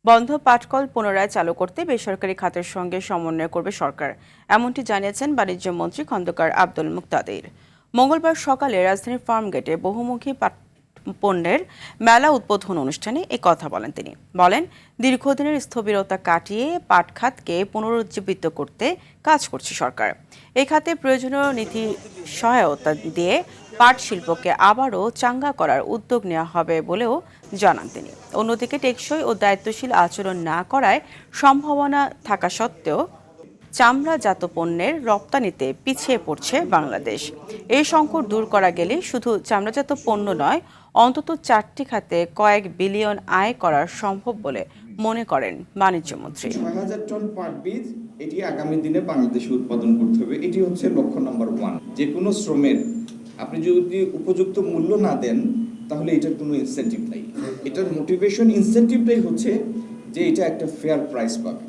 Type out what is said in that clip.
বন্ধ পাটকল পুনরায় চালু করতে বেসরকারি খাতের সঙ্গে সমন্বয় করবে সরকার, এমনটি জানিয়েছেন বাণিজ্য মন্ত্রী খন্দকার আব্দুল মুক্তাদির। মঙ্গলবার সকালে রাজধানীর ফার্মগেটে বহুমুখী পাট পণ্যের মেলা উদ্বোধন অনুষ্ঠানে এ কথা বলেন তিনি। বলেন, দীর্ঘদিনের স্থবিরতা কাটিয়ে পাট খাতকে পুনরুজ্জীবিত করতে কাজ করছে সরকার। এই খাতে প্রয়োজনীয় নীতি সহায়তা দিয়ে পাট শিল্পকে আবারও চাঙ্গা করার উদ্যোগ নেওয়া হবে বলেও জানান তিনি। অন্যদিকে টেকসই ও দায়িত্বশীল আচরণ না করায় সম্ভাবনা থাকা সত্ত্বেও চামড়াজাত পণ্যের রপ্তানিতে পিছিয়ে পড়ছে বাংলাদেশ। এই সংকট দূর করা গেলে শুধু চামড়াজাত পণ্য নয়, অন্তত 4টি খাতে কয়েক বিলিয়ন আয় করা সম্ভব বলে মনে করেন বাণিজ্যমন্ত্রী। ৬,০০০ টন পাট বীজ এটি আগামী দিনে বাংলাদেশে উৎপাদন করতে হবে। এটি হচ্ছে লক্ষ্য নাম্বার 1। যে কোনো শ্রমের আপনি যদি উপযুক্ত মূল্য না দেন তাহলে এটার কোনো ইনসেন্টিভ নাই। এটার মোটিভেশন ইনসেন্টিভটাই হচ্ছে যে এটা একটা ফেয়ার প্রাইস পাবে।